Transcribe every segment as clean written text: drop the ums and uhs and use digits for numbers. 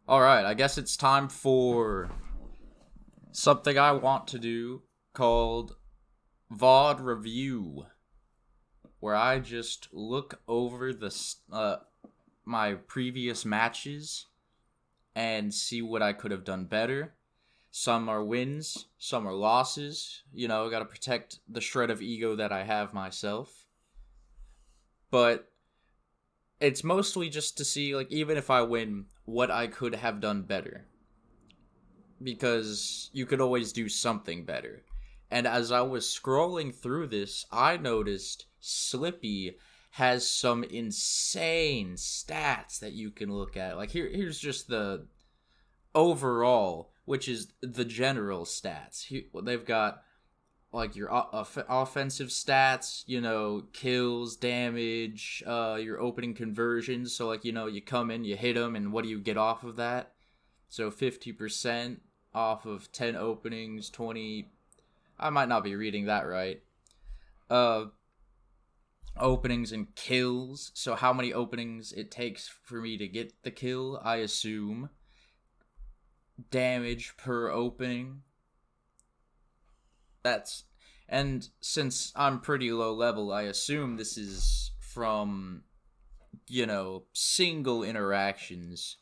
Alright, I guess it's time for something I want to do called VOD Review, where I just look over my previous matches and see what I could have done better. Some are wins, some are losses. Gotta protect the shred of ego that I have myself. But it's mostly just to see, even if I win, what I could have done better. Because you could always do something better. And as I was scrolling through this, I noticed Slippy has some insane stats that you can look at. Here's just the overall, which is the general stats. They've got your offensive stats, kills, damage, your opening conversions. So you come in, you hit them, and what do you get off of that? So 50% off of 10 openings, 20. I might not be reading that right. Openings and kills. So how many openings it takes for me to get the kill, I assume. Damage per opening. And since I'm pretty low level, I assume this is from, single interactions.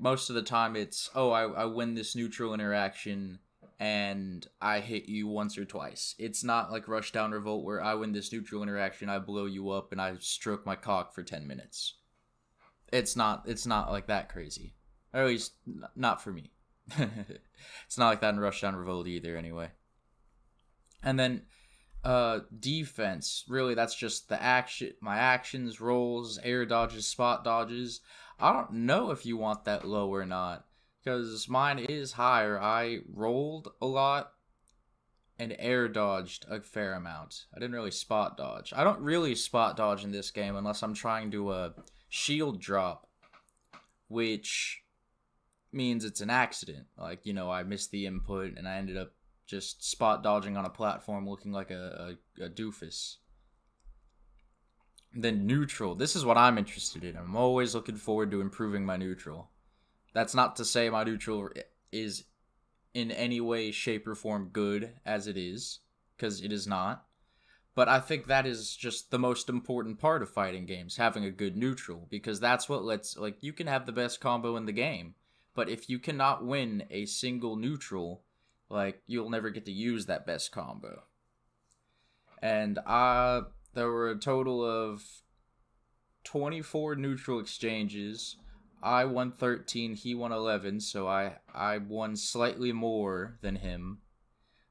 Most of the time it's, I win this neutral interaction and I hit you once or twice. It's not like Rushdown Revolt where I win this neutral interaction, I blow you up, and I stroke my cock for 10 minutes. It's not like that crazy. Or at least, not for me. It's not like that in Rushdown Revolt either, anyway. And then, defense. Really, that's just my actions, rolls, air dodges, spot dodges. I don't know if you want that low or not, because mine is higher. I rolled a lot and air dodged a fair amount. I didn't really spot dodge. I don't really spot dodge in this game unless I'm trying to shield drop, which means it's an accident. I missed the input and I ended up just spot dodging on a platform looking like a doofus. Then neutral. This is what I'm interested in. I'm always looking forward to improving my neutral. That's not to say my neutral is in any way, shape, or form good as it is, because it is not. But I think that is just the most important part of fighting games, having a good neutral, because that's what lets, you can have the best combo in the game, but if you cannot win a single neutral, you'll never get to use that best combo. And there were a total of 24 neutral exchanges. I won 13, he won 11, so I won slightly more than him.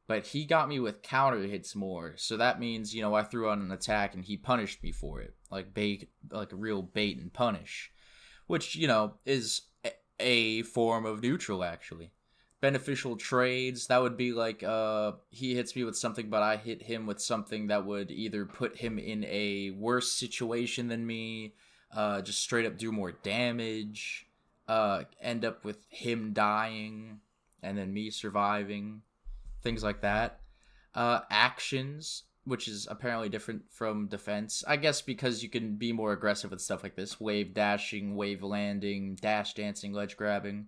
But he got me with counter hits more, so that means, I threw out an attack and he punished me for it. A real bait and punish. Which, is a form of neutral, actually. Beneficial trades, that would be he hits me with something, but I hit him with something that would either put him in a worse situation than me, just straight up do more damage, end up with him dying, and then me surviving, things like that. Actions, which is apparently different from defense, I guess because you can be more aggressive with stuff like this, wave dashing, wave landing, dash dancing, ledge grabbing.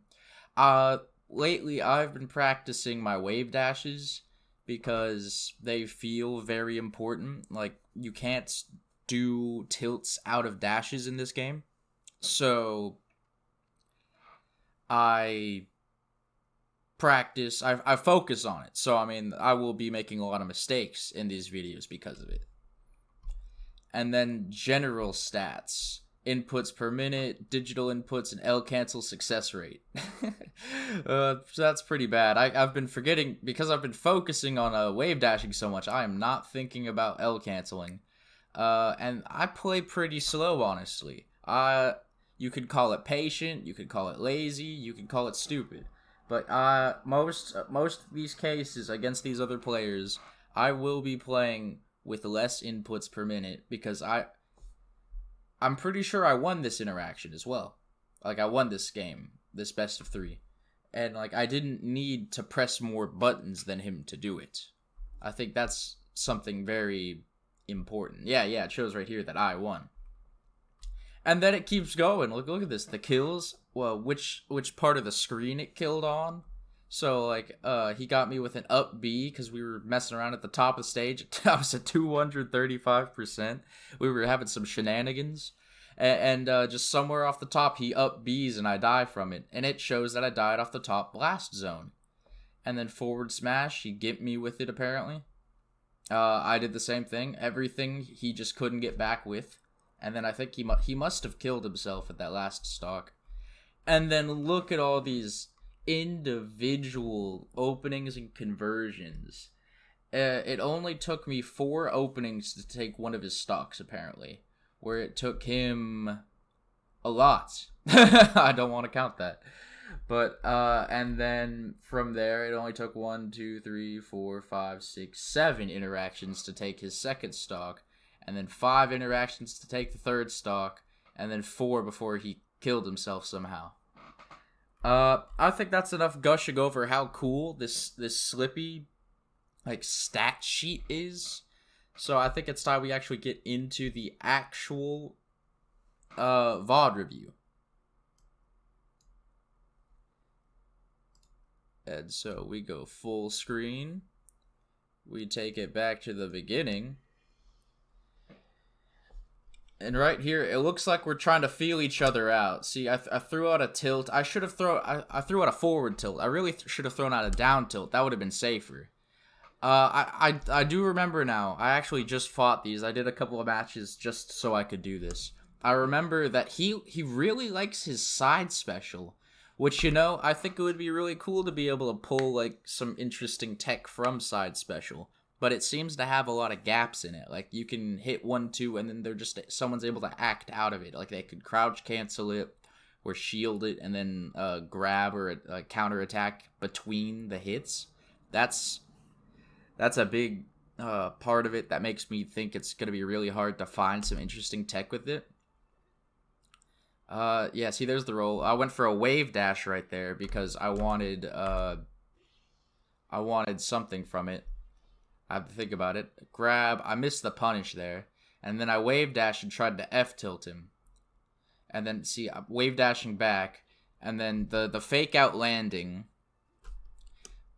Lately, I've been practicing my wave dashes because they feel very important. You can't do tilts out of dashes in this game. So, I practice, I focus on it. So, I will be making a lot of mistakes in these videos because of it. And then general stats. Inputs per minute, digital inputs, and L cancel success rate. So that's pretty bad. I've been forgetting, because I've been focusing on wave dashing so much, I am not thinking about L canceling. And I play pretty slow, honestly. You could call it patient, you could call it lazy, you could call it stupid. But most of these cases against these other players, I will be playing with less inputs per minute, because I'm pretty sure I won this interaction as well. I won this game, this best of 3. And, I didn't need to press more buttons than him to do it. I think that's something very important. Yeah, it shows right here that I won. And then it keeps going. Look at this. The kills. Well, which part of the screen it killed on. So, like, he got me with an up B because we were messing around at the top of the stage. I was at 235%. We were having some shenanigans. And just somewhere off the top, he up Bs and I die from it. And it shows that I died off the top blast zone. And then forward smash, he get me with it, apparently. I did the same thing. Everything he just couldn't get back with. And then I think he must have killed himself at that last stock. And then look at all these individual openings and conversions. It only took me 4 openings to take one of his stocks, apparently. Where it took him a lot. I don't want to count that. But, and then from there, it only took 1, 2, 3, 4, 5, 6, 7 interactions to take his second stock. And then 5 interactions to take the third stock, and then 4 before he killed himself somehow. I think that's enough gushing over how cool this Slippy, like, stat sheet is. So I think it's time we actually get into the actual, VOD review. And so we go full screen. We take it back to the beginning. And right here, it looks like we're trying to feel each other out. See, I threw out a tilt. I should have I threw out a forward tilt. I really should have thrown out a down tilt. That would have been safer. I do remember now. I actually just fought these. I did a couple of matches just so I could do this. I remember that he really likes his side special. Which, you know, I think it would be really cool to be able to pull, like, some interesting tech from side special. But it seems to have a lot of gaps in it. Like, you can hit 1-2 and then someone's able to act out of it. Like, they could crouch cancel it or shield it and then grab or counterattack between the hits. That's a big part of it that makes me think it's going to be really hard to find some interesting tech with it. Yeah, see, there's the roll. I went for a wave dash right there because I wanted something from it. I have to think about it. Grab. I missed the punish there. And then I wave dash and tried to F tilt him. And then, see, I'm wave dashing back. And then the fake out landing.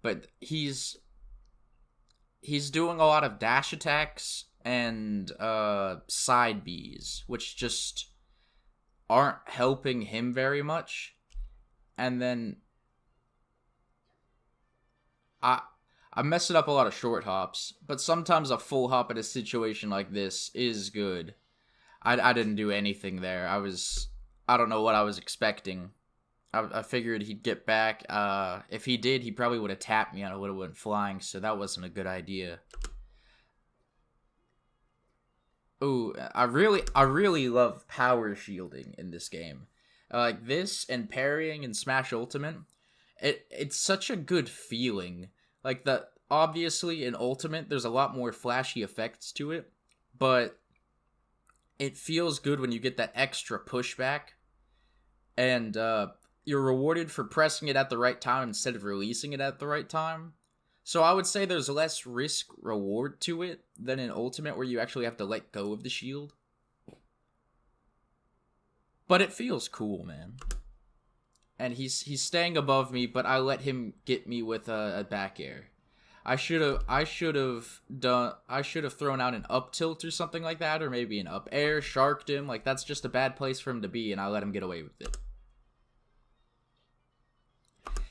But he's doing a lot of dash attacks and side Bs, which just aren't helping him very much. And then I'm messing up a lot of short hops, but sometimes a full hop in a situation like this is good. I didn't do anything there. I don't know what I was expecting. I figured he'd get back. If he did, he probably would have tapped me and I would have went flying, so that wasn't a good idea. Ooh, I really love power shielding in this game. Like this and parrying and Smash Ultimate, it's such a good feeling. Like, obviously in Ultimate, there's a lot more flashy effects to it, but it feels good when you get that extra pushback, and you're rewarded for pressing it at the right time instead of releasing it at the right time. So I would say there's less risk reward to it than in Ultimate, where you actually have to let go of the shield. But it feels cool, man. And he's staying above me, but I let him get me with a back air. I should have thrown out an up tilt or something like that, or maybe an up air, sharked him. Like, that's just a bad place for him to be, and I let him get away with it.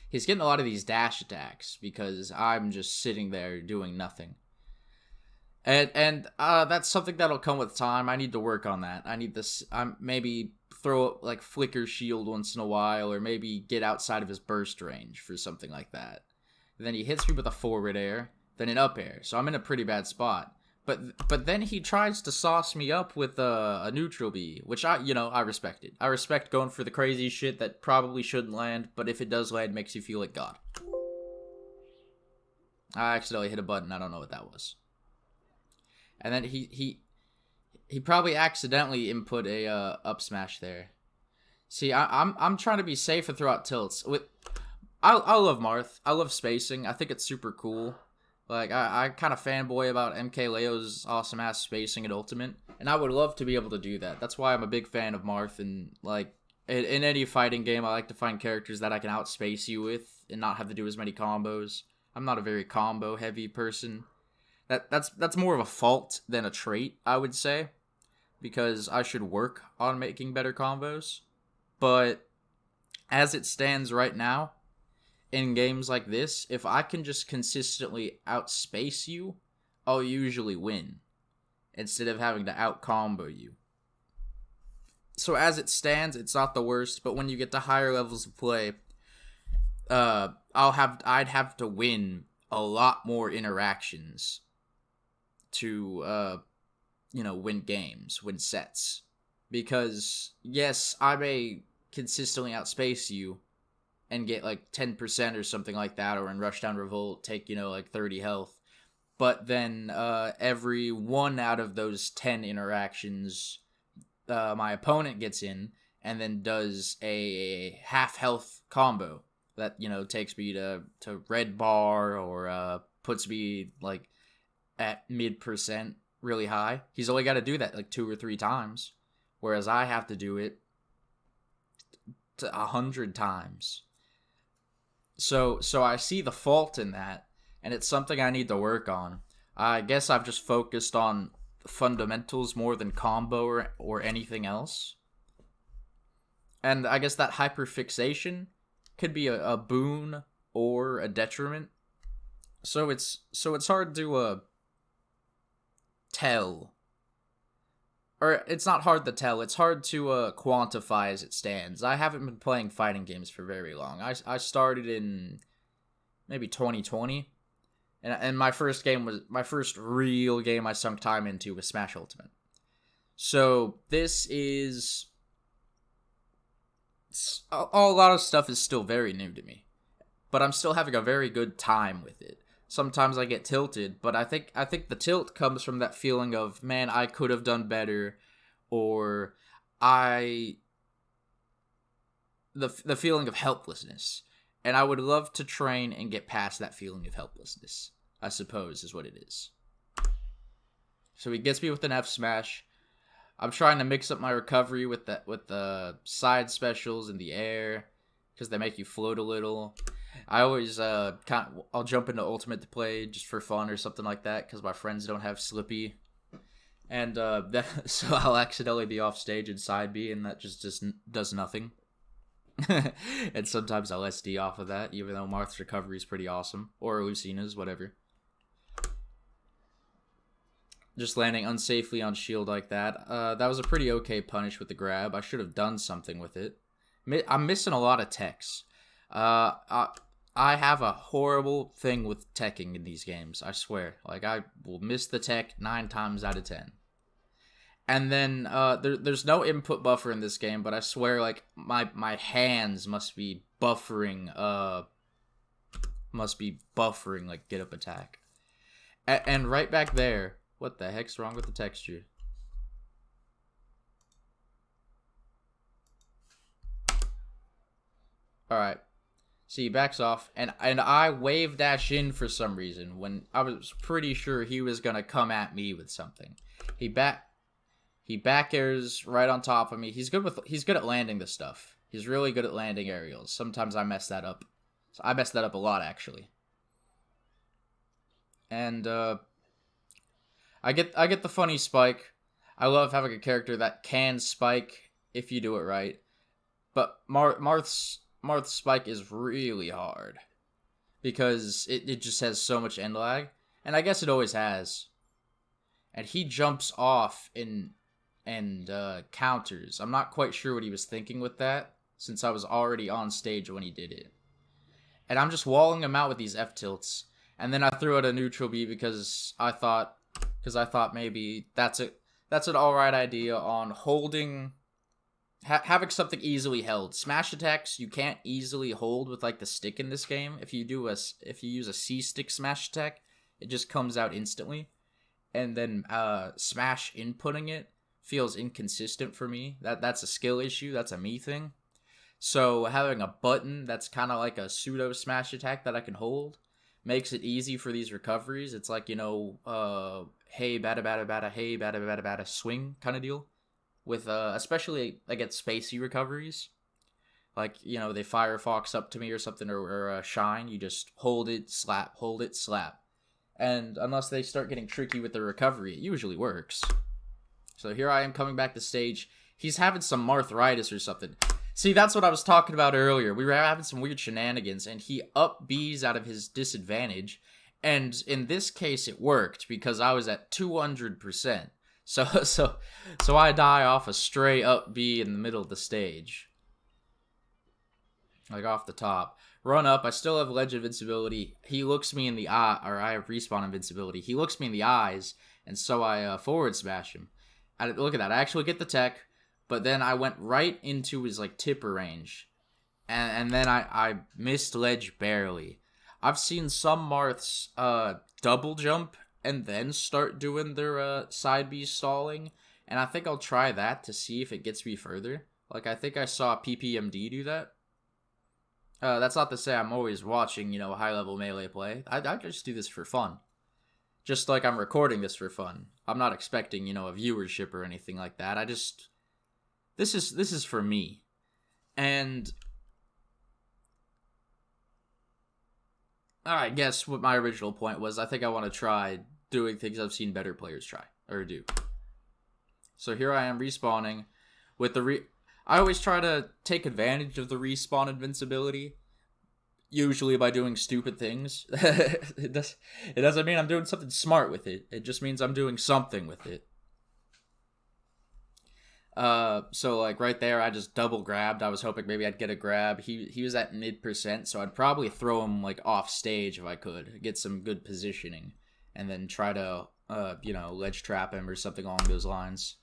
He's getting a lot of these dash attacks because I'm just sitting there doing nothing. And that's something that'll come with time. I need to work on that. I need this. Maybe throw like flicker shield once in a while, or maybe get outside of his burst range for something like that. And then he hits me with a forward air, then an up air. So I'm in a pretty bad spot. But then he tries to sauce me up with a neutral B, which I respect it. I respect going for the crazy shit that probably shouldn't land, but if it does land, it makes you feel like God. I accidentally hit a button. I don't know what that was. And then he probably accidentally input a up smash there. See, I'm trying to be safe and throw out tilts. I love Marth. I love spacing. I think it's super cool. Like, I kind of fanboy about MKLeo's awesome ass spacing at Ultimate, and I would love to be able to do that. That's why I'm a big fan of Marth, and like in any fighting game, I like to find characters that I can outspace you with and not have to do as many combos. I'm not a very combo heavy person. That's more of a fault than a trait, I would say, because I should work on making better combos. But as it stands right now, in games like this, if I can just consistently outspace you, I'll usually win, instead of having to out-combo you. So as it stands, it's not the worst, but when you get to higher levels of play, I'd have to win a lot more interactions to win games, win sets. Because yes, I may consistently outspace you and get like 10% or something like that, or in Rushdown Revolt take, like 30 health. But then every one out of those 10 interactions, my opponent gets in and then does a half health combo that, takes me to red bar, or puts me like at mid percent really high. He's only got to do that like 2 or 3 times, whereas I have to do it to 100 times. So I see the fault in that, and it's something I need to work on. I guess I've just focused on fundamentals more than combo or anything else. And I guess that hyperfixation could be a boon or a detriment. So it's hard to tell. Or it's not hard to tell, it's hard to quantify as it stands. I haven't been playing fighting games for very long. I started in maybe 2020, and my first real game I sunk time into was Smash Ultimate. So this is a lot of stuff is still very new to me, but I'm still having a very good time with it. Sometimes I get tilted, but I think the tilt comes from that feeling of, man, I could have done better, or the feeling of helplessness. And I would love to train and get past that feeling of helplessness, I suppose is what it is. So he gets me with an F smash. I'm trying to mix up my recovery with the side specials in the air, because they make you float a little. I always I'll jump into Ultimate to play just for fun or something like that, because my friends don't have Slippy, and so I'll accidentally be off stage in side B, and that just does nothing. And sometimes I'll SD off of that, even though Marth's recovery is pretty awesome, or Lucina's, whatever. Just landing unsafely on shield like that. That was a pretty okay punish with the grab. I should have done something with it. I'm missing a lot of techs. I have a horrible thing with teching in these games, I swear. Like, I will miss the tech 9 times out of 10. And then, there's no input buffer in this game, but I swear, like, my hands must be buffering, like, get up attack. And right back there, what the heck's wrong with the texture? Alright. So he backs off, and I wave dash in for some reason when I was pretty sure he was gonna come at me with something. He back airs right on top of me. He's good at landing this stuff. He's really good at landing aerials. Sometimes I mess that up. So I messed that up a lot, actually. And I get the funny spike. I love having a character that can spike if you do it right. But Marth's spike is really hard, because it just has so much end lag, and I guess it always has. And he jumps off and counters. I'm not quite sure what he was thinking with that, since I was already on stage when he did it. And I'm just walling him out with these F tilts, and then I threw out a neutral B because I thought maybe that's an alright idea on holding. Having something easily held. Smash attacks you can't easily hold with like the stick in this game. If you use a C stick smash attack, it just comes out instantly. And then smash inputting it feels inconsistent for me. That's a skill issue. That's a me thing. So having a button that's kind of like a pseudo smash attack that I can hold makes it easy for these recoveries. It's like, hey, bada bada bada, hey, bada bada bada, swing kind of deal. With, especially against spacey recoveries. Like, they Firefox up to me or something, or Shine, you just hold it, slap, hold it, slap. And unless they start getting tricky with the recovery, it usually works. So here I am coming back to stage. He's having some arthritis or something. See, that's what I was talking about earlier. We were having some weird shenanigans, and he up Bs out of his disadvantage. And in this case, it worked because I was at 200%. So I die off a stray up B in the middle of the stage. Like off the top. Run up, I still have ledge invincibility. He looks me in the eye, or I have respawn invincibility. He looks me in the eyes, and so I forward smash him. Look at that, I actually get the tech, but then I went right into his like tipper range. And then I missed ledge barely. I've seen some Marths double jump and then start doing their side B stalling, and I think I'll try that to see if it gets me further. Like, I think I saw PPMD do that. That's not to say I'm always watching, high-level Melee play. I just do this for fun. Just like I'm recording this for fun. I'm not expecting, a viewership or anything like that. This is for me. And I guess what my original point was, I think I want to try doing things I've seen better players try, or do. So here I am respawning with I always try to take advantage of the respawn invincibility, usually by doing stupid things. It doesn't mean I'm doing something smart with it. It just means I'm doing something with it. So like right there, I just double grabbed. I was hoping maybe I'd get a grab. He was at mid%, so I'd probably throw him like off stage if I could, get some good positioning, and then try to ledge trap him or something along those lines.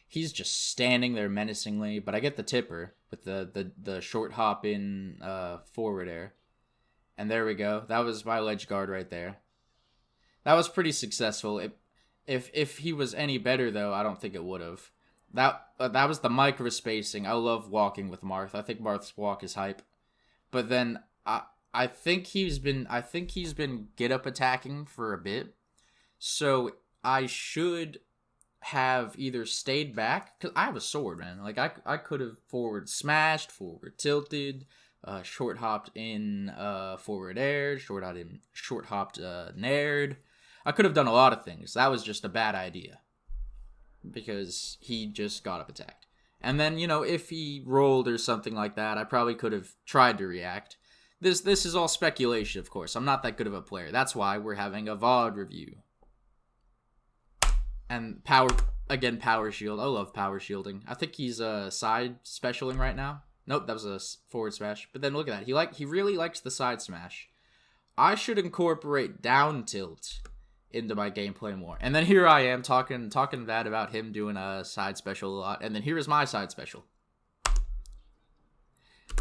He's just standing there menacingly, but I get the tipper with the short hop in forward air. And there we go. That was my ledge guard right there. That was pretty successful. If he was any better, though, I don't think it would have. That was the micro spacing. I love walking with Marth. I think Marth's walk is hype. But then I think he's been get up attacking for a bit. So I should have either stayed back, because I have a sword, man. Like, I could have forward smashed, forward tilted, short hopped in forward air, short hopped nared. I could have done a lot of things. That was just a bad idea, because he just got up attacked. And then, if he rolled or something like that, I probably could have tried to react. This is all speculation, of course. I'm not that good of a player. That's why we're having a VOD review. And power shield. I love power shielding. I think he's side specialing right now. Nope, that was a forward smash. But then look at that. He really likes the side smash. I should incorporate down tilt into my gameplay more. And then here I am talking bad about him doing a side special a lot. And then here is my side special.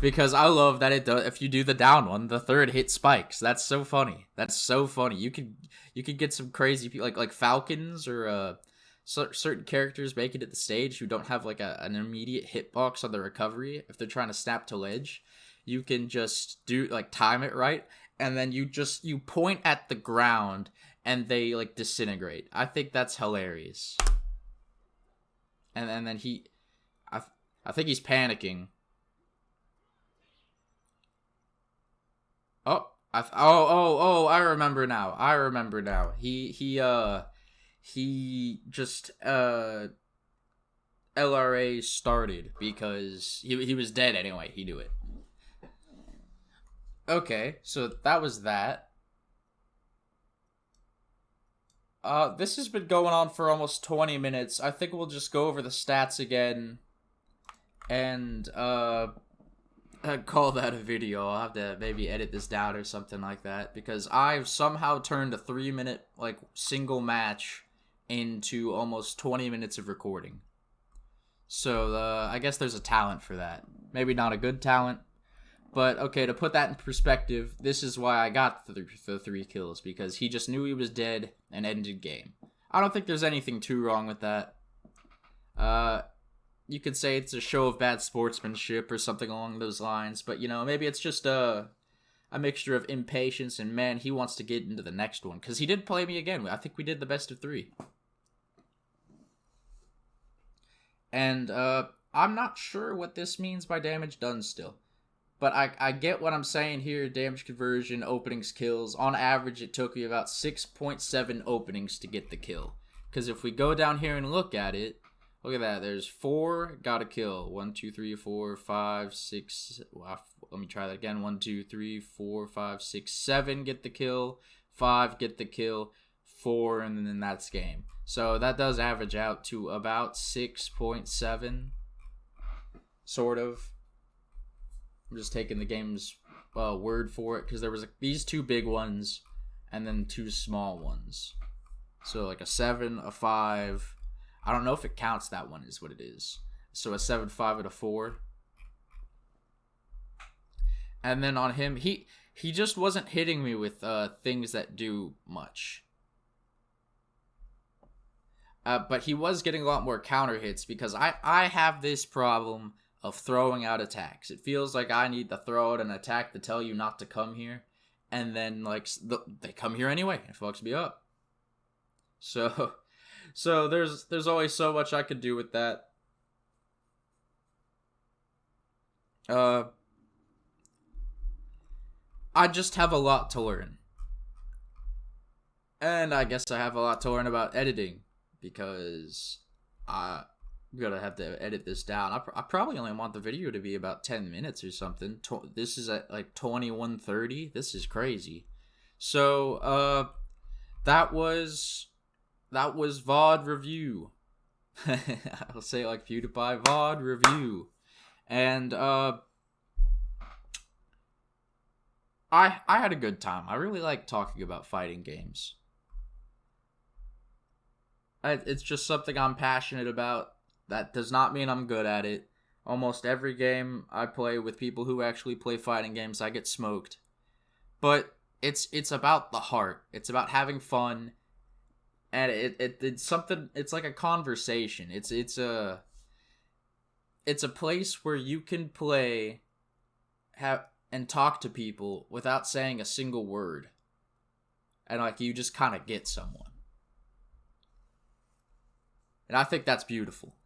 Because I love that it does. If you do the down one, the third hit spikes. That's so funny. You could get some crazy people like Falcons or certain characters make it at the stage who don't have like an immediate hitbox on the recovery. If they're trying to snap to ledge, you can just do time it right, and then you point at the ground and they disintegrate. I think that's hilarious. And then I think he's panicking. I remember now. He just LRA started because he was dead anyway. He knew it. Okay, so that was that. This has been going on for almost 20 minutes. I think we'll just go over the stats again and I'd call that a video. I'll have to maybe edit this down or something like that, because I've somehow turned a 3-minute single match into almost 20 minutes of recording. So I guess there's a talent for that. Maybe not a good talent, but okay, to put that in perspective, this is why I got the 3 kills, because he just knew he was dead and ended game. I don't think there's anything too wrong with that. You could say it's a show of bad sportsmanship or something along those lines, but maybe it's just a a mixture of impatience and, man, he wants to get into the next one. Because he did play me again. I think we did the best of 3. And I'm not sure what this means by damage done still. But I get what I'm saying here. Damage conversion, openings, kills. On average, it took me about 6.7 openings to get the kill. Because if we go down here and look at it, look at that. There's 4, got a kill. 1, 2, 3, 4, 5, 6. Let me try that again. 1, 2, 3, 4, 5, 6, 7 get the kill. 5 get the kill. 4, and then that's game. So that does average out to about 6.7. Sort of. I'm just taking the game's word for it, because there was these 2 big ones and then 2 small ones. So like a 7, a 5. I don't know if it counts. That one is what it is. So a 7, 5, and a 4. And then on him, he just wasn't hitting me with things that do much. But he was getting a lot more counter hits, because I have this problem of throwing out attacks. It feels like I need to throw out an attack to tell you not to come here, and then like they come here anyway. It fucks me up. So there's always so much I could do with that. I just have a lot to learn. And I guess I have a lot to learn about editing, because I'm gonna have to edit this down. I probably only want the video to be about 10 minutes or something. This is at like 21:30. This is crazy. So that was VOD review. I'll say it like PewDiePie, VOD review. And I had a good time. I really like talking about fighting games. It's just something I'm passionate about. That does not mean I'm good at it. Almost every game I play with people who actually play fighting games, I get smoked. But it's about the heart. It's about having fun. And it's something. It's like a conversation. It's a place where you can play, and talk to people without saying a single word, and like you just kind of get someone. And I think that's beautiful.